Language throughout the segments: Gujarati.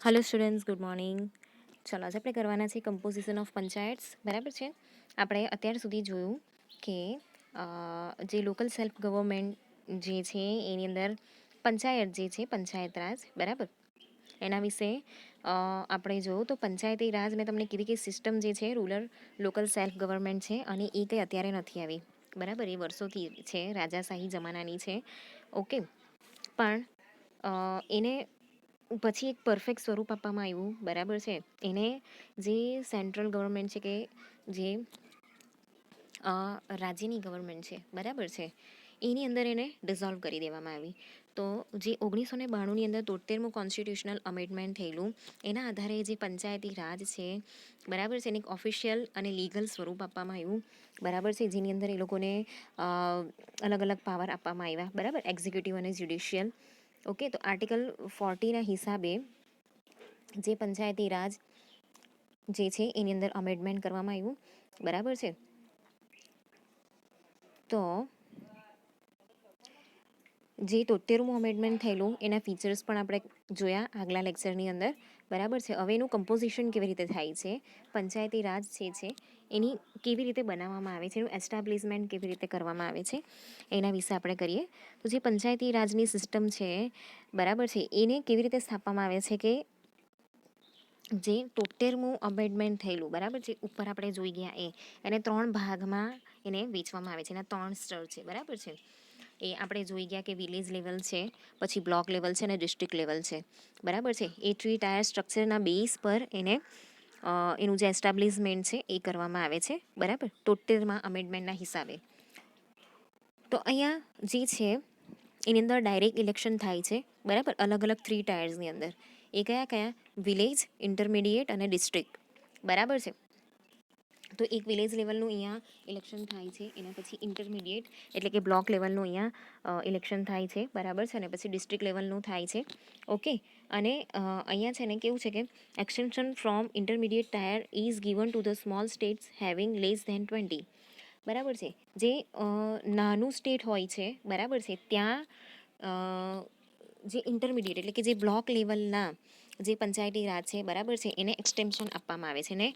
Hello students, good morning. ચલો આજે આપણે કરવાના છે કમ્પોઝિશન ઓફ પંચાયત્સ. બરાબર છે. આપણે અત્યાર સુધી જોયું કે જે લોકલ સેલ્ફ ગવર્મેન્ટ જે છે એની અંદર પંચાયત જે છે પંચાયત રાજ, બરાબર, એના વિશે આપણે જોયું. તો પંચાયતી રાજ મેં તમને કીધી કે સિસ્ટમ જે છે રૂરલ લોકલ સેલ્ફ ગવર્મેન્ટ છે અને એ કંઈ અત્યારે નથી આવી, બરાબર, એ વર્ષોથી છે, રાજાશાહી જમાનાની છે. ઓકે, પણ એને પછી એક પરફેક્ટ સ્વરૂપ આપવામાં આવ્યું, બરાબર છે. એને જે સેન્ટ્રલ ગવર્મેન્ટ છે કે જે રાજ્યની ગવર્મેન્ટ છે, બરાબર છે, એની અંદર એને ડિઝોલ્વ કરી દેવામાં આવી. તો જે 1992ની અંદર 73મું કોન્સ્ટિટ્યુશનલ અમેન્ડમેન્ટ થયેલું, એના આધારે જે પંચાયતી રાજ છે, બરાબર છે, એને એક ઓફિશિયલ અને લીગલ સ્વરૂપ આપવામાં આવ્યું, બરાબર છે, જેની અંદર એ લોકોને અલગ અલગ પાવર આપવામાં આવ્યા, બરાબર, એક્ઝિક્યુટિવ અને જ્યુડિશિયલ. ઓકે, તો આર્ટિકલ 40ના હિસાબે જે પંચાયતી રાજ જે છે એની અંદર અમેન્ડમેન્ટ કરવામાં આવ્યું, બરાબર છે. તો જે 73મું અમેન્ડમેન્ટ થયેલું એના ફીચર્સ પણ આપણે જોયા આગલા લેક્ચરની અંદર, બરાબર છે. હવે એનું કમ્પોઝિશન કેવી રીતે થાય છે, પંચાયતી રાજ જે છે એની કેવી રીતે બનાવવામાં આવે છે, એનું એસ્ટાબ્લિશમેન્ટ કેવી રીતે કરવામાં આવે છે, એના વિશે આપણે કરીએ. તો જે પંચાયતી રાજની સિસ્ટમ છે, બરાબર છે, એને કેવી રીતે સ્થાપવામાં આવે છે કે જે 73મું અમેન્ડમેન્ટ થયેલું, બરાબર, જે ઉપર આપણે જોઈ ગયા એને 3 ભાગમાં એને વેચવામાં આવે છે. એના 3 સ્તર છે, બરાબર છે. એ આપણે જોઈ ગયા કે વિલેજ લેવલ છે, પછી બ્લોક લેવલ છે અને ડિસ્ટ્રિક્ટ લેવલ છે, બરાબર છે. એ 3 ટાયર સ્ટ્રક્ચરના બેઝ પર એને એનું જે એસ્ટાબ્લિશમેન્ટ છે એ કરવામાં આવે છે, બરાબર, 73માં અમેન્ડમેન્ટના હિસાબે. તો અહીંયા જે છે એની અંદર ડાયરેક્ટ ઇલેક્શન થાય છે, બરાબર, અલગ અલગ 3 ટાયર્સની અંદર. એ કયા કયા? વિલેજ, ઇન્ટરમીડિયેટ અને ડિસ્ટ્રિક્ટ, બરાબર છે. તો એક વિલેજ લેવલનું અહીંયા ઇલેક્શન થાય છે, એના પછી ઇન્ટરમીડિયેટ એટલે કે બ્લોક લેવલનું અહીંયા ઇલેક્શન થાય છે, બરાબર છે, અને પછી ડિસ્ટ્રિક્ટ લેવલનું થાય છે. ઓકે, અને અહીંયા છે ને કેવું છે કે extension from intermediate tier is given to the small states having less than 20, બરાબર છે. જે નાનું સ્ટેટ હોય છે, બરાબર છે, ત્યાં જે ઇન્ટરમીડિયેટ એટલે કે જે બ્લોક લેવલના જે પંચાયતી રાજ છે, બરાબર છે, એને એક્સટેન્શન આપવામાં આવે છે, એને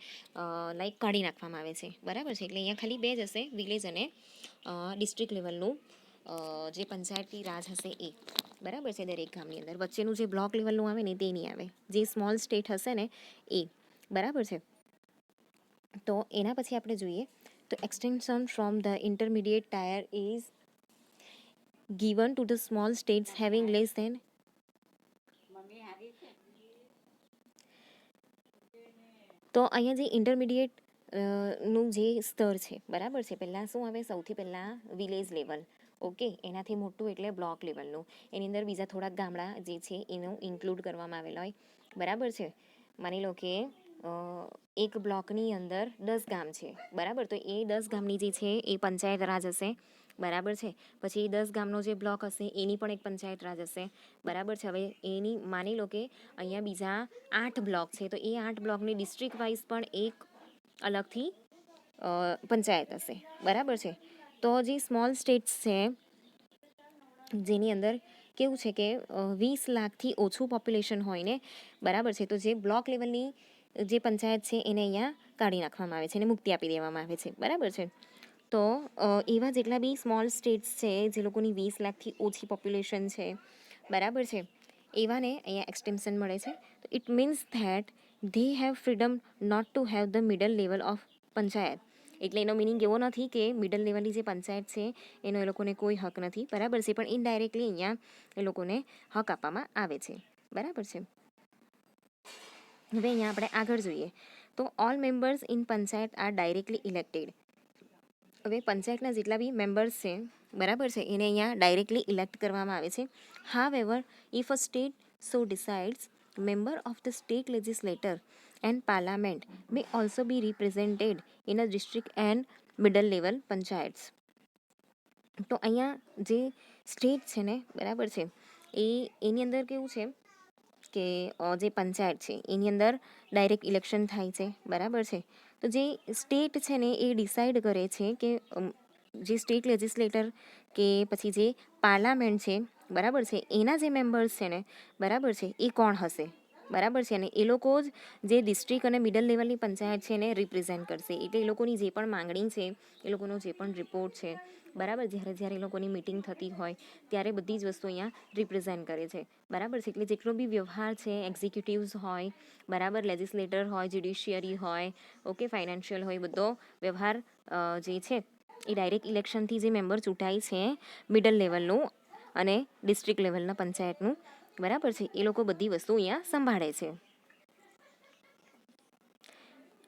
લાઈક કાઢી નાખવામાં આવે છે, બરાબર છે. એટલે અહીંયા ખાલી 2 જ હશે, વિલેજ અને ડિસ્ટ્રિક્ટ લેવલનું જે પંચાયતી રાજ હશે એ, બરાબર છે, દરેક ગામની અંદર. વચ્ચેનું જે બ્લોક લેવલનું આવે ને તે નહીં આવે, જે સ્મોલ સ્ટેટ હશે ને એ, બરાબર છે. તો એના પછી આપણે જોઈએ તો extension from the intermediate tier is given to the small states having less than તો અહીંયા જે ઇન્ટરમીડિયેટ નું જે સ્તર છે, બરાબર છે, પહેલાં શું આવે? સૌથી પહેલાં વિલેજ લેવલ. ઓકે, એનાથી મોટું એટલે બ્લોક લેવલનું. એની અંદર બીજા થોડાક ગામડા જે છે એનું ઇન્ક્લુડ કરવામાં આવેલા હોય, બરાબર છે. માની લો કે એક બ્લોકની અંદર 10 ગામ છે, બરાબર, તો એ 10 ગામની જે છે એ પંચાયત રાજ હશે, બરાબર છે. પછી 10 ગામનો જે બ્લોક હશે એની પણ એક પંચાયત રાજ હશે, બરાબર છે. હવે એની માની લો કે અહીંયા બીજા 8 બ્લોક છે, તો એ 8 બ્લોકની ડિસ્ટ્રિક્ટ વાઇઝ પણ એક અલગથી પંચાયત હશે, બરાબર છે. તો જે સ્મોલ સ્ટેટ્સ છે જેની અંદર કેવું છે કે 20 લાખથી ઓછું પોપ્યુલેશન હોય ને, બરાબર છે, તો જે બ્લોક લેવલની જે પંચાયત છે એને અહીંયા કાઢી નાખવામાં આવે છે અને મુક્તિ આપી દેવામાં આવે છે, બરાબર છે. તો એવા જેટલા બી સ્મોલ સ્ટેટ્સ છે જે લોકોની 20 લાખથી ઓછી પોપ્યુલેશન છે, બરાબર છે, એવાને અહીંયા એક્સટેન્શન મળે છે. તો it means that they have freedom not to have the middle level of panchayat. એટલે એનો મિનિંગ એવો નથી કે મિડલ લેવલની જે પંચાયત છે એનો એ લોકોને કોઈ હક નથી, બરાબર છે, પણ ઇનડાયરેક્ટલી અહીંયા એ લોકોને હક આપવામાં આવે છે, બરાબર છે. હવે અહીંયા આપણે આગળ જોઈએ તો all members in panchayat are directly elected. હવે પંચાયતના જેટલા બી મેમ્બર્સ છે, બરાબર છે, એને અહીંયા ડાયરેક્ટલી ઇલેક્ટ કરવામાં આવે છે. However if a state so decides, member of the state legislature and parliament may also be represented in a district and middle level panchayats. તો અહીંયા જે સ્ટેટ છે ને, બરાબર છે, એની અંદર કેવું છે કે જે પંચાયત છે એની અંદર ડાયરેક્ટ ઇલેક્શન થાય છે, બરાબર છે. તો જે સ્ટેટ છે ને એ ડિસાઇડ કરે છે કે જે સ્ટેટ લેજિસ્લેટર કે પછી જે પાર્લામેન્ટ છે, બરાબર છે, એના જે મેમ્બર્સ છે ને, બરાબર છે, એ કોણ હશે, બરાબર છે. અને એ લોકો જ જે ડિસ્ટ્રિક્ટ અને મિડલ લેવલની પંચાયત છે એને રિપ્રેઝેન્ટ કરશે. એટલે એ લોકોની જે પણ માંગણી છે, એ લોકોનો જે પણ રિપોર્ટ છે, બરાબર, જ્યારે એ લોકોની મિટિંગ થતી હોય ત્યારે બધી જ વસ્તુ અહીંયા રિપ્રેઝેન્ટ કરે છે. બરાબર છે. એટલે જેટલો બી વ્યવહાર છે, એક્ઝિક્યુટિવ્સ હોય, બરાબર, લેજિસ્લેટર હોય, જ્યુડિશિયરી હોય, ઓકે, ફાઇનાન્શિયલ હોય, બધો વ્યવહાર જે છે એ ડાયરેક્ટ ઇલેક્શનથી જે મેમ્બર ચૂંટાય છે મિડલ લેવલનું અને ડિસ્ટ્રિક્ટ લેવલના પંચાયતનું, બરાબર છે, એ લોકો બધી વસ્તુ અહીંયા સંભાળે છે.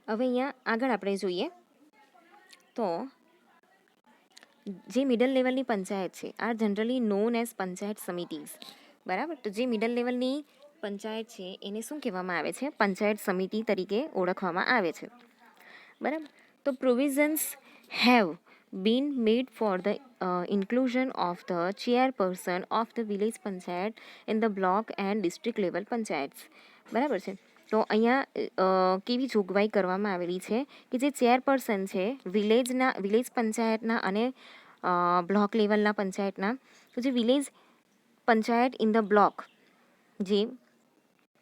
હવે અહીંયા આગળ આપણે જોઈએ તો જે મિડલ લેવલની પંચાયત છે are generally known as panchayat samitis. બરાબર, તો જે મિડલ લેવલની પંચાયત છે એને શું કહેવામાં આવે છે? પંચાયત સમિતિ તરીકે ઓળખવામાં આવે છે. બરાબર, તો provisions have been made for the inclusion of the chairperson of the village panchayat in the block and district level panchayats. બરાબર છે. તો અહીંયા કેવી જોગવાઈ કરવામાં આવેલી છે કે જે ચેરપર્સન છે વિલેજ પંચાયતના અને બ્લોક લેવલના પંચાયતના, તો જે village panchayat in the block, જે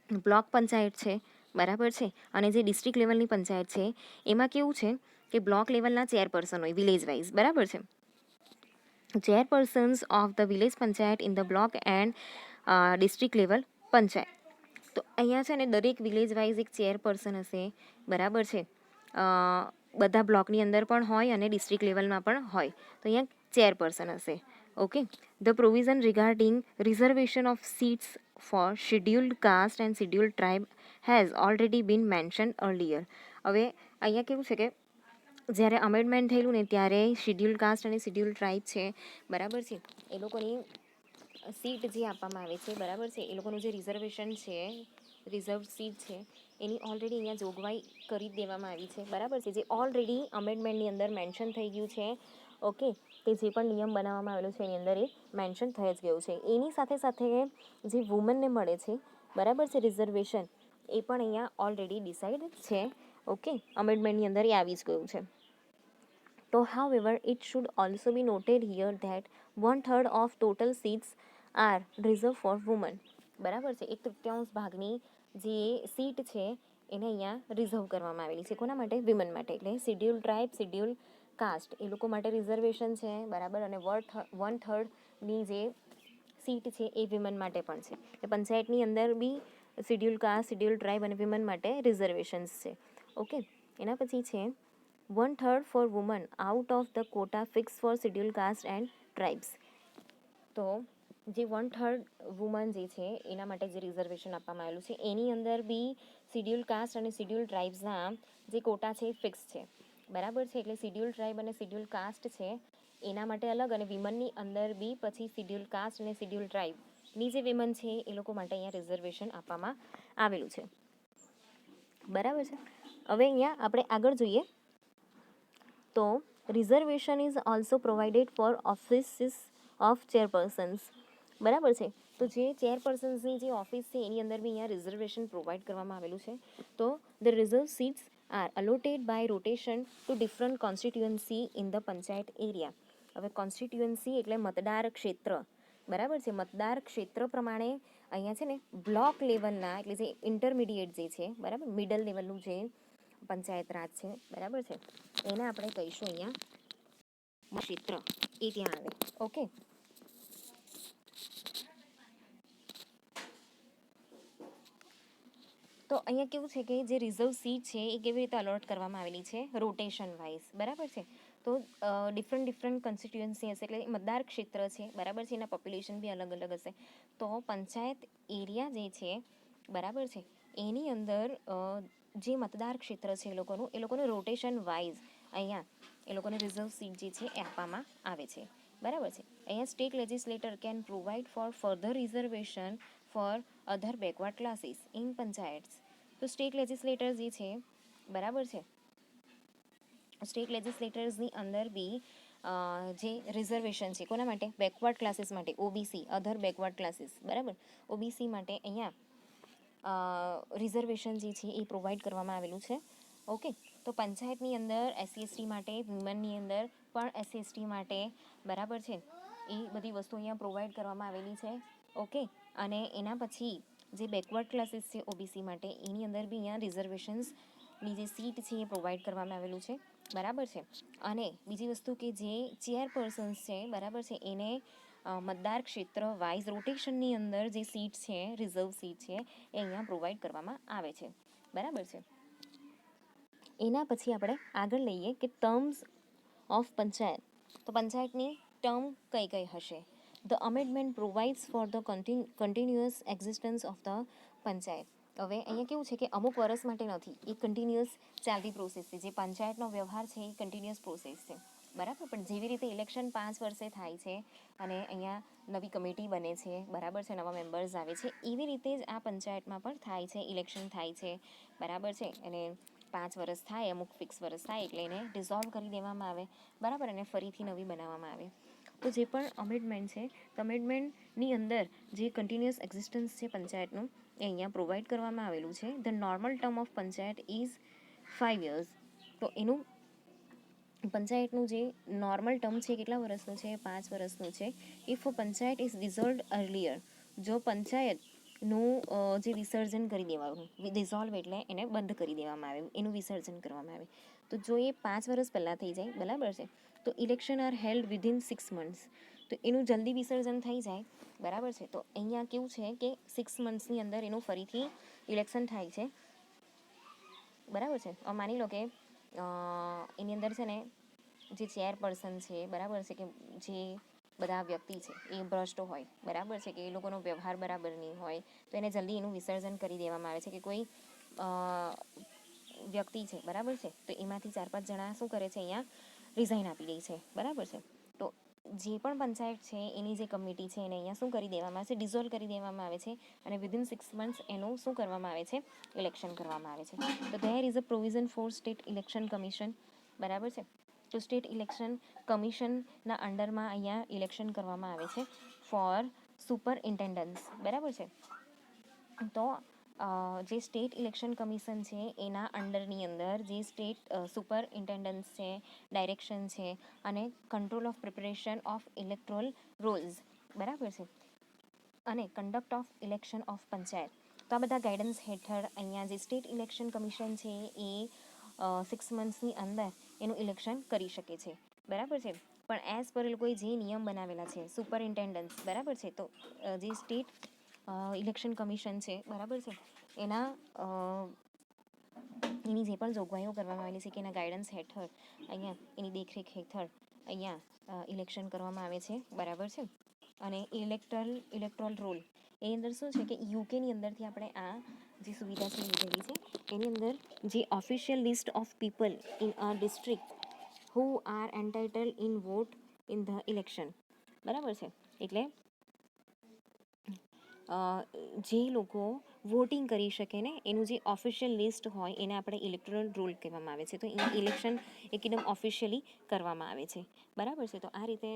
બ્લોક પંચાયત છે, બરાબર છે, અને જે ડિસ્ટ્રિક્ટ લેવલની પંચાયત છે એમાં કેવું છે કે બ્લોક લેવલના ચેરપર્સન હોય વિલેજ વાઇઝ, બરાબર છે. Chairpersons of the village panchayat in the block and district level panchayat. તો અહીંયા છે ને દરેક વિલેજ વાઇઝ એક ચેરપર્સન હશે, બરાબર છે. બધા બ્લોકની અંદર પણ હોય અને ડિસ્ટ્રિક્ટ લેવલમાં પણ હોય. તો અહીંયા ચેરપર્સન હશે. Okay, the provision regarding reservation of seats for scheduled caste and scheduled tribe has already been mention earlier. હવે અહીંયા કેવું છે કે જ્યારે અમેન્ડમેન્ટ થયેલું ને ત્યારે શેડ્યુલ્ડ કાસ્ટ અને શેડ્યુલ્ડ ટ્રાઇબ છે, બરાબર છે, એ લોકોની સીટ જે આપવામાં આવે છે, બરાબર છે, એ લોકોનું જે રિઝર્વેશન છે, રિઝર્વ સીટ છે, એની ઓલરેડી અહીંયા જોગવાઈ કરી દેવામાં આવી છે, બરાબર છે, જે ઓલરેડી અમેન્ડમેન્ટની અંદર મેન્શન થઈ ગયું છે. ઓકે, તે જે પણ નિયમ બનાવવામાં આવેલો છે એની અંદર એ મેન્શન થઈ જ ગયું છે. એની સાથે સાથે જે વુમનને મળે છે, બરાબર છે, રિઝર્વેશન, એ પણ અહીંયા ઓલરેડી ડિસાઇડ છે. ઓકે, અમેન્ડમેન્ટની અંદર એ આવી જ ગયું છે. તો however it should also be noted here that 1/3 of total seats are reserved for women. બરાબર છે, 1/3 ભાગની જે સીટ છે એને અહીંયા રિઝર્વ કરવામાં આવેલી છે. કોના માટે? વિમન માટે. એટલે શેડ્યુલ ટ્રાઇબ, શેડ્યુલ કાસ્ટ, એ લોકો માટે રિઝર્વેશન છે, બરાબર, અને 1/3ની જે સીટ છે એ વિમન માટે પણ છે. એ પંચાયતની અંદર બી શેડ્યુલ કાસ્ટ, શેડ્યુલ ટ્રાઇબ અને વિમન માટે રિઝર્વેશન્સ છે. ઓકે, એના પછી છે 1/3 for women out of the quota fixed for scheduled caste and tribes. તો જે 1/3 વુમન જે છે એના માટે જે રિઝર્વેશન આપવામાં આવેલું છે એની અંદર બી શેડ્યુલ કાસ્ટ અને શેડ્યુલ ટ્રાઇબ્સના જે કોટા છે ફિક્સ છે, બરાબર છે. એટલે શેડ્યુલ ટ્રાઇબ અને શેડ્યુલ કાસ્ટ છે એના માટે અલગ, અને વિમનની અંદર બી પછી શેડ્યુલ કાસ્ટ અને શેડ્યુલ ટ્રાઇબની જે વિમન છે એ લોકો માટે અહીંયા રિઝર્વેશન આપવામાં આવેલું છે, બરાબર છે. હવે અહીંયા આપણે આગળ જોઈએ તો reservation is also provided for offices of chairpersons, બરાબર છે. તો જે ચેરપર્સન્સની જે ઓફિસ છે એની અંદર બી અહીંયા રિઝર્વેશન પ્રોવાઈડ કરવામાં આવેલું છે. તો the reserve seats are allotted by rotation to different constituency in the panchayat area. હવે કોન્સ્ટિટ્યુઅન્સી એટલે મતદાર ક્ષેત્ર, બરાબર છે. મતદાર ક્ષેત્ર પ્રમાણે અહીંયા છે ને બ્લોક લેવલના, એટલે જે ઇન્ટરમીડિયેટ જે છે, બરાબર, મિડલ લેવલનું જે પંચાયત રાજ છે, બરાબર છે, એને આપણે કહીશું અહીંયા ક્ષેત્ર, એ ત્યાં આવે. ઓકે, તો અહીંયા કેવું છે કે જે રિઝર્વ સીટ છે એ કેવી રીતે અલોટ કરવામાં આવેલી છે? રોટેશન વાઇઝ, બરાબર છે. તો ડિફરન્ટ કોન્સ્ટિટ્યુઅન્સી હશે, એટલે મતદાર ક્ષેત્ર છે, બરાબર છે, એના પોપ્યુલેશન બી અલગ અલગ હશે. તો પંચાયત એરિયા જે છે, બરાબર છે, એની અંદર જે મતદાર ક્ષેત્ર છે એ લોકોને રોટેશન વાઇઝ અહીંયા એ લોકોને રિઝર્વ સીટ જે છે એ આપવામાં આવે છે, બરાબર છે. અહીંયા state legislator can provide for further reservation for other backward classes in panchayat. તો સ્ટેટ લેજિસ્લેટર જે છે, બરાબર છે, સ્ટેટ લેજિસ્લેટર્સની અંદર બી જે રિઝર્વેશન છે કોના માટે? બેકવર્ડ ક્લાસીસ માટે, ઓબીસી, અધર બેકવર્ડ ક્લાસીસ, બરાબર, ઓબીસી માટે અહીંયા રિઝર્વેશન જે છે એ પ્રોવાઈડ કરવામાં આવેલું છે. ઓકે, તો પંચાયતની અંદર SC/ST માટે, વુમનની અંદર પણ SC/ST માટે, બરાબર છે, એ બધી વસ્તુ અહીંયા પ્રોવાઈડ કરવામાં આવેલી છે. ઓકે, અને એના પછી જે બેકવર્ડ ક્લાસીસ છે ઓબીસી માટે, એની અંદર બી અહીંયા રિઝર્વેશન્સની જે સીટ છે એ પ્રોવાઈડ કરવામાં આવેલું છે, બરાબર છે. અને બીજી વસ્તુ કે જે ચેરપર્સન્સ છે, બરાબર છે, એને મતદાર ક્ષેત્ર વાઇઝ રોટેશનની અંદર જે સીટ છે, રિઝર્વ સીટ છે, એ અહીંયા પ્રોવાઈડ કરવામાં આવે છે, બરાબર છે. એના પછી આપણે આગળ લઈએ કે ટર્મ્સ ઓફ પંચાયત. તો પંચાયતની ટર્મ કઈ કઈ હશે? The amendment provides for the continuous existence of the panchayat. હવે અહીંયા કેવું છે કે અમુક વર્ષ માટે નથી, એ કન્ટિન્યુઅસ ચાલતી પ્રોસેસ છે. જે પંચાયતનો વ્યવહાર છે એ કન્ટિન્યુઅસ પ્રોસેસ છે, બરાબર. પણ જેવી રીતે ઇલેક્શન 5 વર્ષે થાય છે અને અહીંયા નવી કમિટી બને છે, બરાબર છે, નવા મેમ્બર્સ આવે છે, એવી રીતે જ આ પંચાયતમાં પણ થાય છે, ઇલેક્શન થાય છે, બરાબર છે. અને 5 વર્ષ થાય, અમુક ફિક્સ વર્ષ થાય એટલે એને ડિઝોલ્વ કરી દેવામાં આવે, બરાબર, અને ફરીથી નવી બનાવવામાં આવે. તો જે પણ અમેન્ડમેન્ટ છે, તો અમેન્ડમેન્ટની અંદર જે કન્ટિન્યુઅસ એક્ઝિસ્ટન્સ છે પંચાયતનું, એ અહીંયા પ્રોવાઈડ કરવામાં આવેલું છે. The normal term of panchayat is 5 years. તો એનું પંચાયતનું જે નોર્મલ ટર્મ છે કેટલા વર્ષનું છે? 5 વર્ષનું છે. ઇફ પંચાયત ઇઝ ડિઝોલ્વડ અર્લિયર, જો પંચાયતનું જે વિસર્જન કરી દેવાનું, ડિઝોલ્વ એટલે એને બંધ કરી દેવામાં આવે, એનું વિસર્જન કરવામાં આવે, તો જો એ 5 વર્ષ પહેલાં થઈ જાય, બરાબર છે, તો election are held within 6 months. તો એનું જલ્દી વિસર્જન થઈ જાય, બરાબર છે. તો અહીંયા કેવું છે કે 6 monthsની અંદર એનું ફરીથી ઇલેક્શન થાય છે, બરાબર છે. માની લો કે એની અંદર છે ને જે ચેરપર્સન છે, બરાબર છે, કે જે બધા વ્યક્તિ છે એ ભ્રષ્ટ હોય, બરાબર છે, કે એ લોકોનો વ્યવહાર બરાબર નહીં હોય, તો એને જલ્દી એનું વિસર્જન કરી દેવામાં આવે છે. કે કોઈ વ્યક્તિ છે, બરાબર છે, તો એમાંથી 4-5 જણા શું કરે છે, અહીંયા રિઝાઇન આપી દે છે, બરાબર છે. તો જે પણ પંચાયત છે એની જે કમિટી છે એને અહીંયા શું કરી દેવામાં આવે છે? ડિઝોલ્વ કરી દેવામાં આવે છે, અને વિધિન 6 months એનું શું કરવામાં આવે છે? ઇલેક્શન કરવામાં આવે છે. તો there is a provision four state election commission, બરાબર છે. તો સ્ટેટ ઇલેક્શન કમિશનના અંડરમાં અહીંયા ઇલેક્શન કરવામાં આવે છે ફોર સુપરઇન્ટેન્ડન્સ, બરાબર છે. તો જે સ્ટેટ ઇલેક્શન કમિશન છે એના અંડરની અંદર જે સ્ટેટ સુપરઇન્ટેન્ડન્સ છે, ડાયરેક્શન છે, અને control of preparation of Electral Rolls, બરાબર છે, અને conduct of election of panchayat. તો આ બધા ગાઈડન્સ હેઠળ અહીંયા જે સ્ટેટ ઇલેક્શન કમિશન છે એ 6 monthsની અંદર એનું ઇલેક્શન કરી શકે છે, બરાબર છે. પણ એઝ પર એ લોકોએ જે નિયમ બનાવેલા છે સુપરઇન્ટેન્ડન્સ, બરાબર છે, તો જે સ્ટેટ ઇલેક્શન કમિશન છે, બરાબર છે, એના એની જે પણ જોગવાઈઓ કરવામાં આવેલી છે કે એના ગાઈડન્સ હેઠળ અહીંયા એની દેખરેખ હેઠળ અહીંયા ઇલેક્શન કરવામાં આવે છે, બરાબર છે. અને ઇલેક્ટ્રોલ રોલ એની અંદર શું છે કે યુકેની અંદરથી આપણે આ જે સુવિધા છે લીધેલી છે. એની અંદર જે official list of people in a district who are entitle in vote in the election, બરાબર છે. એટલે જે લોકો વોટિંગ કરી શકે ને એનું જે ઓફિશિયલ લિસ્ટ હોય એને આપણે ઇલેક્ટોરલ રોલ કહેવામાં આવે છે. તો અહીંયા ઇલેક્શન એકદમ ઓફિશિયલી કરવામાં આવે છે, બરાબર છે. તો આ રીતે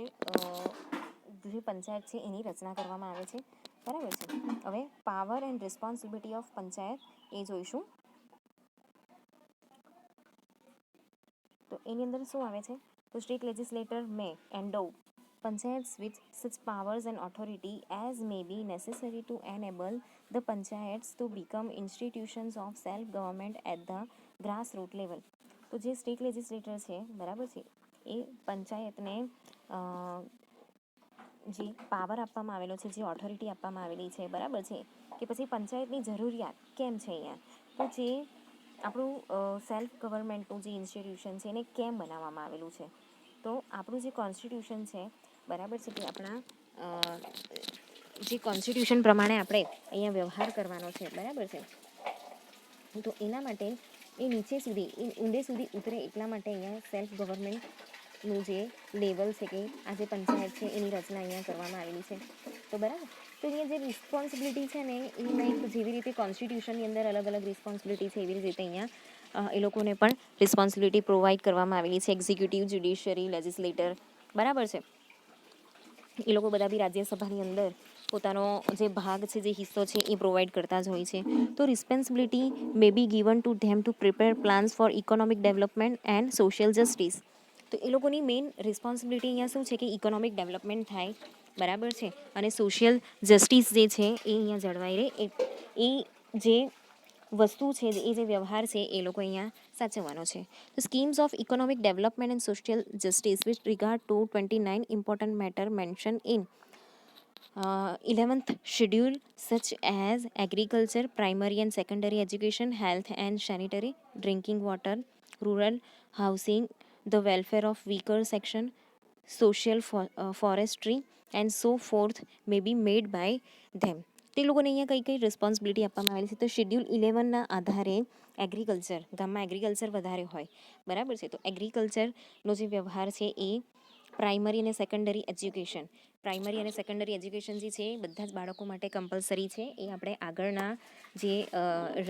જે પંચાયત છે એની રચના કરવામાં આવે છે, બરાબર છે. હવે power and responsibility of panchayat એ જોઈશું. તો એની અંદર શું આવે છે? તો state legislator may endow panchayats with such powers and authority as may be necessary to enable the panchayats to become institutions of self-government at the grassroots level. તો જે સ્ટેટ લેજિસ્લેટર છે, બરાબર છે, એ પંચાયતને જે પાવર આપવામાં આવેલો છે, જે ઓથોરિટી આપવામાં આવેલી છે, બરાબર છે, કે પછી પંચાયતની જરૂરિયાત કેમ છે અહીંયા? તો જે આપણું સેલ્ફ ગવર્મેન્ટનું જે ઇન્સ્ટિટ્યુશન છે એને કેમ બનાવવામાં આવેલું છે? તો આપણું જે કોન્સ્ટિટ્યુશન છે, બરાબર છે, કે આપણા જે કોન્સ્ટિટ્યુશન પ્રમાણે આપણે અહીંયા વ્યવહાર કરવાનો છે, બરાબર છે. તો એના માટે એ નીચે સુધી ઊંડે સુધી ઉતરે એટલા માટે અહીંયા સેલ્ફ ગવર્મેન્ટનું જે લેવલ છે કે આ જે પંચાયત છે એની રચના અહીંયા કરવામાં આવેલી છે. તો બરાબર, તો અહીંયા જે રિસ્પોન્સિબિલિટી છે ને એ લાઈક જેવી રીતે કોન્સ્ટિટ્યુશનની અંદર અલગ અલગ રિસ્પોન્સિબિલિટી છે એવી રીતે અહીંયા એ લોકોને પણ રિસ્પોન્સિબિલિટી પ્રોવાઈડ કરવામાં આવેલી છે. એક્ઝિક્યુટિવ, જ્યુડિશિયરી, લેજિસ્લેટર, બરાબર છે, એ લોકો બધા બી રાજ્યસભાની અંદર પોતાનો જે ભાગ છે, જે હિસ્સો છે એ પ્રોવાઈડ કરતા જ હોય છે. તો responsibility May be given to them to prepare plans for economic development and social justice. તો એ લોકોની મેઇન રિસ્પોન્સિબિલિટી અહીંયા શું છે કે ઇકોનોમિક ડેવલપમેન્ટ થાય, બરાબર છે. અને સોશિયલ જસ્ટિસ જે છે એ અહીંયા જળવાઈ રહે, એ જે વસ્તુ છે, એ જે વ્યવહાર છે એ લોકો અહીંયા સાચવવાનો છે. તો schemes of economic development and social justice with regard to 29 important matter mention in 11th schedule, such as agriculture, primary and secondary education, health and sanitary, drinking water, rural housing, the welfare of weaker section, social forestry and so forth may be made by them. તે લોકોને અહીંયા કઈ કઈ રિસ્પોન્સિબિલિટી આપવામાં આવેલી છે, તો શેડ્યુલ 11ના આધારે એગ્રીકલ્ચર, ગામમાં એગ્રીકલ્ચર વધારે હોય, બરાબર છે. તો એગ્રીકલ્ચરનો જે વ્યવહાર છે એ પ્રાઇમરી અને સેકન્ડરી એજ્યુકેશન, પ્રાઇમરી અને સેકન્ડરી એજ્યુકેશન જે છે બધા જ બાળકો માટે કમ્પલસરી છે. એ આપણે આગળના જે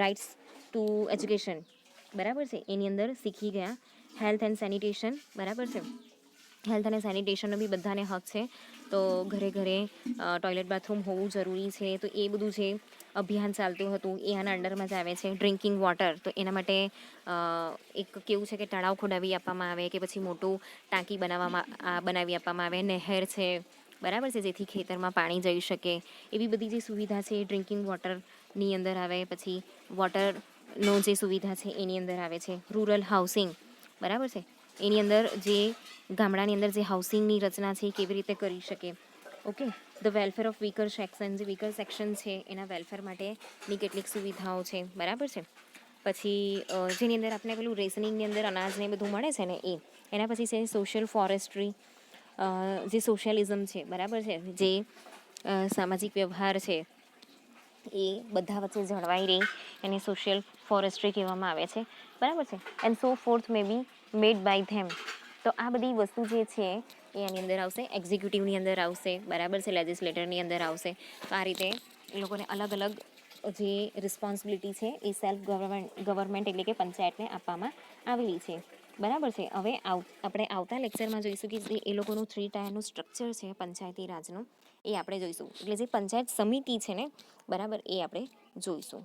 રાઇટ્સ ટુ એજ્યુકેશન, બરાબર છે, એની અંદર શીખી ગયા. હેલ્થ એન્ડ સેનિટેશન, બરાબર છે, હેલ્થ અને સેનિટેશનનો બી બધાને હક છે. તો ઘરે ઘરે ટોયલેટ બાથરૂમ હોવું જરૂરી છે. તો એ બધું જે અભિયાન ચાલતું હતું એ આના અંડરમાં જ આવે છે. ડ્રિંકિંગ વોટર, તો એના માટે એક કેવું છે કે તળાવ ખોદાવી આપવામાં આવે કે પછી મોટું ટાંકી બનાવી આપવામાં આવે, નહેર છે, બરાબર છે, જેથી ખેતરમાં પાણી જઈ શકે. એવી બધી જે સુવિધા છે એ ડ્રિંકિંગ વોટરની અંદર આવે. પછી વોટરનો જે સુવિધા છે એની અંદર આવે છે. રૂરલ હાઉસિંગ, બરાબર છે, એની અંદર જે ગામડાની અંદર જે હાઉસિંગની રચના છે એ કેવી રીતે કરી શકે. Okay. The welfare of weaker section, જે વીકર સેક્શન છે એના વેલફેર માટેની કેટલીક સુવિધાઓ છે, બરાબર છે. પછી જેની અંદર આપણે પેલું રેશનિંગની અંદર અનાજને બધું મળે છે ને એ. એના પછી છે સોશિયલ ફોરેસ્ટ્રી, જે સોશિયલિઝમ છે, બરાબર છે, જે સામાજિક વ્યવહાર છે એ બધા વચ્ચે જળવાઈ રહી, એને સોશિયલ ફોરેસ્ટ્રી કહેવામાં આવે છે, બરાબર છે. And so forth may be made by them. તો આ બધી વસ્તુ જે છે એ એની અંદર આવશે, એક્ઝિક્યુટિવની અંદર આવશે, બરાબર છે, લેજિસ્લેટરની અંદર આવશે. તો આ રીતે એ લોકોને અલગ અલગ જે રિસ્પોન્સિબિલિટી છે એ સેલ્ફ ગવર્મેન્ટ એટલે કે પંચાયતને આપવામાં આવેલી છે, બરાબર છે. હવે આપણે આવતા લેક્ચરમાં જોઈશું કે જે એ લોકોનું 3 ટાયરનું સ્ટ્રક્ચર છે પંચાયતી રાજનું, એ આપણે જોઈશું. એટલે જે પંચાયત સમિતિ છે ને, બરાબર, એ આપણે જોઈશું.